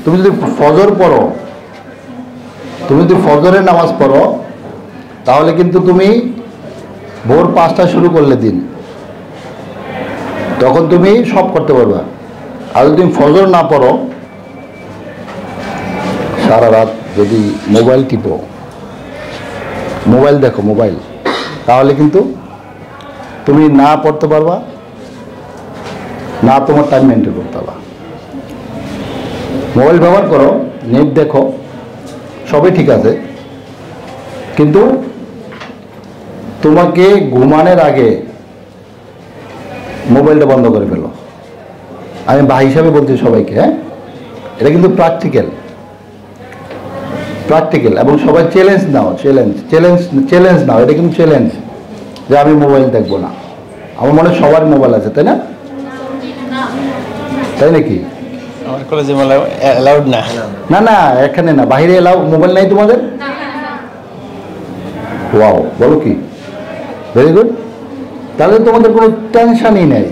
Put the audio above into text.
তুমি যদি ফজর পড়ো, তুমি যদি ফজরের নামাজ পড়ো, তাহলে কিন্তু তুমি ভোর 5টা শুরু করলে দিন, তখন তুমি সব করতে পারবা। আর যদি তুমি ফজর না পড়ো, সারা রাত যদি মোবাইল টিপো, মোবাইল দেখো মোবাইল, তাহলে কিন্তু তুমি না পড়তে পারবা, না তোমার টাইম মেনটেন করতে পারবা। মোবাইল ব্যবহার করো, নেট দেখো, সবই ঠিক আছে, কিন্তু তোমাকে ঘুমানোর আগে মোবাইলটা বন্ধ করে ফেলো। আমি ভাই হিসাবে বলছি সবাইকে, হ্যাঁ, এটা কিন্তু প্র্যাকটিক্যাল এবং সবাই চ্যালেঞ্জ নাও, চ্যালেঞ্জ নাও, এটা কিন্তু চ্যালেঞ্জ যে আমি মোবাইল দেখবো না। আমার মনে হয় সবার মোবাইল আছে, তাই না? তাই নাকি? আমার কলেজে অ্যালাউড না। না না, এখানে না, বাইরে এলাও। মোবাইল নাই তোমাদের? ওয়াও, বলো কি, ভেরি গুড। তাহলে তোমাদের কোনো টেনশনই নেই।